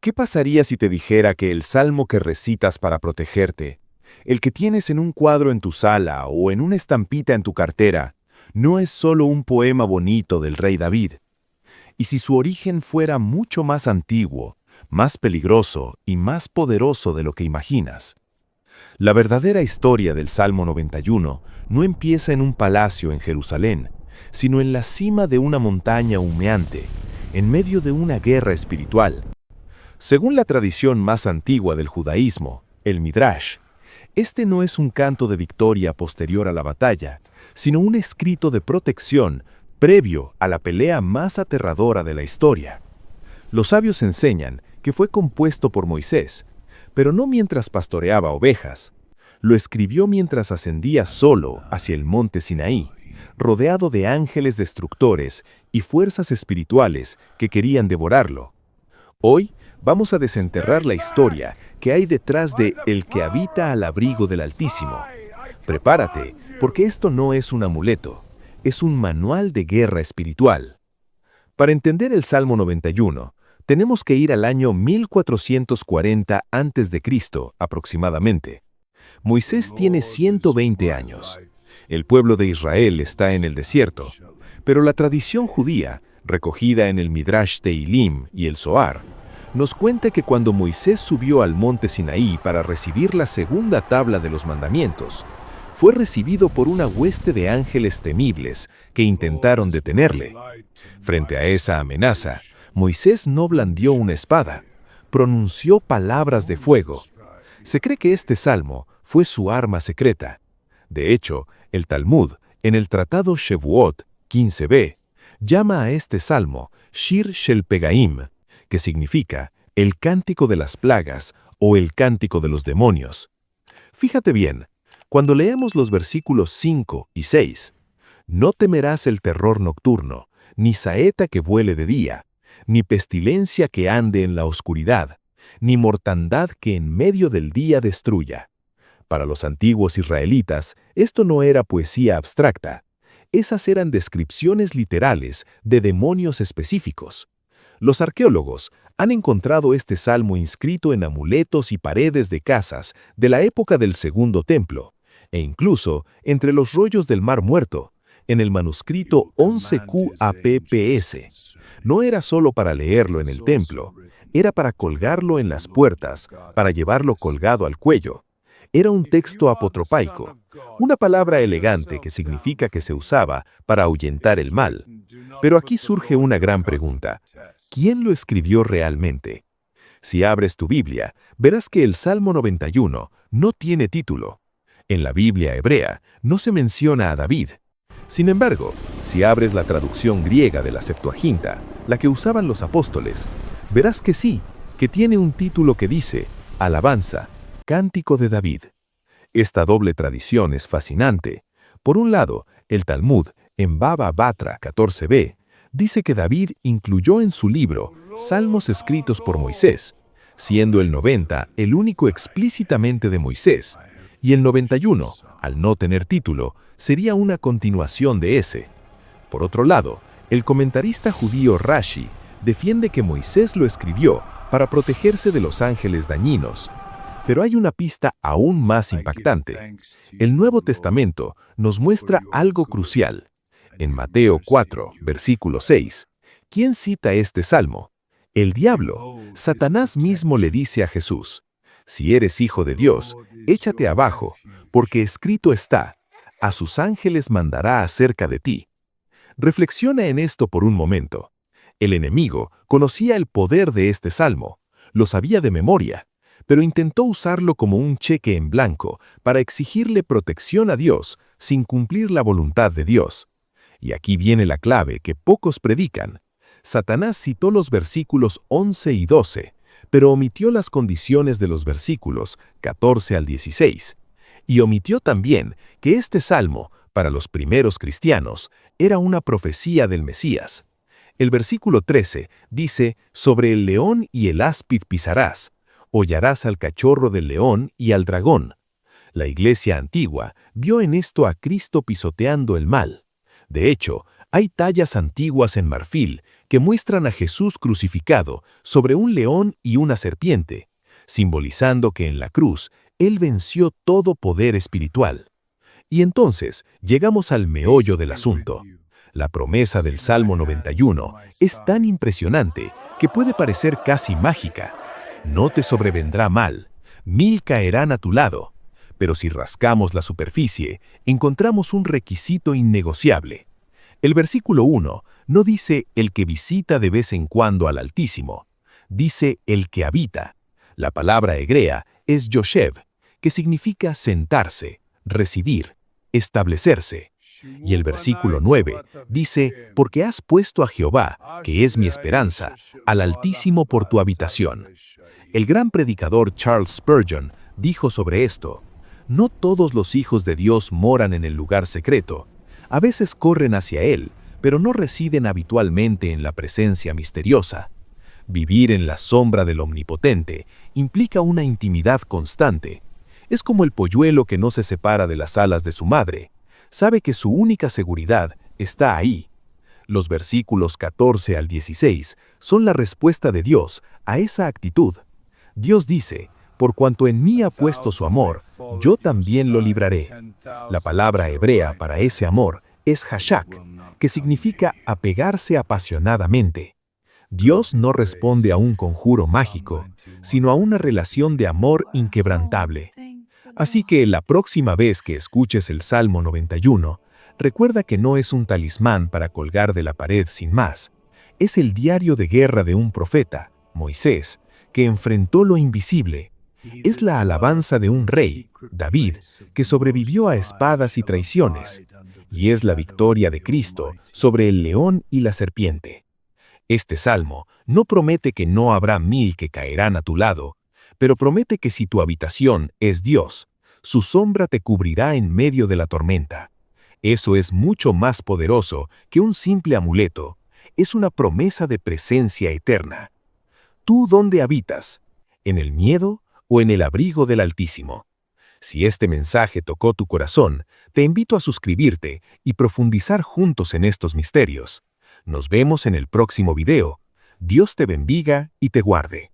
¿Qué pasaría si te dijera que el salmo que recitas para protegerte, el que tienes en un cuadro en tu sala o en una estampita en tu cartera, no es solo un poema bonito del rey David? Y si su origen fuera mucho más antiguo, más peligroso y más poderoso de lo que imaginas. La verdadera historia del Salmo 91 no empieza en un palacio en Jerusalén, sino en la cima de una montaña humeante, en medio de una guerra espiritual. Según la tradición más antigua del judaísmo, el Midrash, este no es un canto de victoria posterior a la batalla, sino un escrito de protección previo a la pelea más aterradora de la historia. Los sabios enseñan que fue compuesto por Moisés, pero no mientras pastoreaba ovejas. Lo escribió mientras ascendía solo hacia el monte Sinaí, rodeado de ángeles destructores y fuerzas espirituales que querían devorarlo. Hoy vamos a desenterrar la historia que hay detrás de El que habita al abrigo del Altísimo. Prepárate, porque esto no es un amuleto, es un manual de guerra espiritual. Para entender el Salmo 91, tenemos que ir al año 1440 a.C. aproximadamente. Moisés tiene 120 años. El pueblo de Israel está en el desierto, pero la tradición judía, recogida en el Midrash Teilim y el Zohar, nos cuenta que cuando Moisés subió al monte Sinaí para recibir la segunda tabla de los mandamientos, fue recibido por una hueste de ángeles temibles que intentaron detenerle. Frente a esa amenaza, Moisés no blandió una espada, pronunció palabras de fuego. Se cree que este salmo fue su arma secreta. De hecho, el Talmud, en el tratado Shevuot 15b, llama a este salmo Shir Shel Pegaim, que significa el cántico de las plagas o el cántico de los demonios. Fíjate bien, cuando leemos los versículos 5 y 6, no temerás el terror nocturno, ni saeta que vuele de día, ni pestilencia que ande en la oscuridad, ni mortandad que en medio del día destruya. Para los antiguos israelitas, esto no era poesía abstracta. Esas eran descripciones literales de demonios específicos. Los arqueólogos han encontrado este salmo inscrito en amuletos y paredes de casas de la época del Segundo Templo, e incluso entre los rollos del Mar Muerto, en el manuscrito 11QAPPS. No era solo para leerlo en el templo, era para colgarlo en las puertas, para llevarlo colgado al cuello. Era un texto apotropaico, una palabra elegante que significa que se usaba para ahuyentar el mal. Pero aquí surge una gran pregunta. ¿Quién lo escribió realmente? Si abres tu Biblia, verás que el Salmo 91 no tiene título. En la Biblia hebrea no se menciona a David. Sin embargo, si abres la traducción griega de la Septuaginta, la que usaban los apóstoles, verás que sí, que tiene un título que dice Alabanza, Cántico de David. Esta doble tradición es fascinante. Por un lado, el Talmud, en Baba Batra 14b, dice que David incluyó en su libro salmos escritos por Moisés, siendo el 90 el único explícitamente de Moisés, y el 91, al no tener título, sería una continuación de ese. Por otro lado, el comentarista judío Rashi defiende que Moisés lo escribió para protegerse de los ángeles dañinos. Pero hay una pista aún más impactante. El Nuevo Testamento nos muestra algo crucial. En Mateo 4, versículo 6, ¿quién cita este salmo? El diablo. Satanás mismo le dice a Jesús: si eres hijo de Dios, échate abajo, porque escrito está, a sus ángeles mandará acerca de ti. Reflexiona en esto por un momento. El enemigo conocía el poder de este salmo, lo sabía de memoria, pero intentó usarlo como un cheque en blanco para exigirle protección a Dios sin cumplir la voluntad de Dios. Y aquí viene la clave que pocos predican. Satanás citó los versículos 11 y 12, pero omitió las condiciones de los versículos 14 al 16. Y omitió también que este salmo, para los primeros cristianos, era una profecía del Mesías. El versículo 13 dice: sobre el león y el áspid pisarás, hollarás al cachorro del león y al dragón. La iglesia antigua vio en esto a Cristo pisoteando el mal. De hecho, hay tallas antiguas en marfil que muestran a Jesús crucificado sobre un león y una serpiente, simbolizando que en la cruz Él venció todo poder espiritual. Y entonces llegamos al meollo del asunto. La promesa del Salmo 91 es tan impresionante que puede parecer casi mágica. No te sobrevendrá mal, 1000 caerán a tu lado. Pero si rascamos la superficie, encontramos un requisito innegociable. El versículo 1 no dice el que visita de vez en cuando al Altísimo, dice el que habita. La palabra hebrea es yoshev, que significa sentarse, residir, establecerse. Y el versículo 9 dice, porque has puesto a Jehová, que es mi esperanza, al Altísimo por tu habitación. El gran predicador Charles Spurgeon dijo sobre esto, no todos los hijos de Dios moran en el lugar secreto. A veces corren hacia Él, pero no residen habitualmente en la presencia misteriosa. Vivir en la sombra del Omnipotente implica una intimidad constante. Es como el polluelo que no se separa de las alas de su madre. Sabe que su única seguridad está ahí. Los versículos 14 al 16 son la respuesta de Dios a esa actitud. Dios dice, por cuanto en mí ha puesto su amor, yo también lo libraré. La palabra hebrea para ese amor es hashak, que significa apegarse apasionadamente. Dios no responde a un conjuro mágico, sino a una relación de amor inquebrantable. Así que la próxima vez que escuches el Salmo 91, recuerda que no es un talismán para colgar de la pared sin más. Es el diario de guerra de un profeta, Moisés, que enfrentó lo invisible. Es la alabanza de un rey, David, que sobrevivió a espadas y traiciones. Y es la victoria de Cristo sobre el león y la serpiente. Este salmo no promete que no habrá 1000 que caerán a tu lado, pero promete que si tu habitación es Dios, su sombra te cubrirá en medio de la tormenta. Eso es mucho más poderoso que un simple amuleto. Es una promesa de presencia eterna. ¿Tú dónde habitas? ¿En el miedo o en el abrigo del Altísimo? Si este mensaje tocó tu corazón, te invito a suscribirte y profundizar juntos en estos misterios. Nos vemos en el próximo video. Dios te bendiga y te guarde.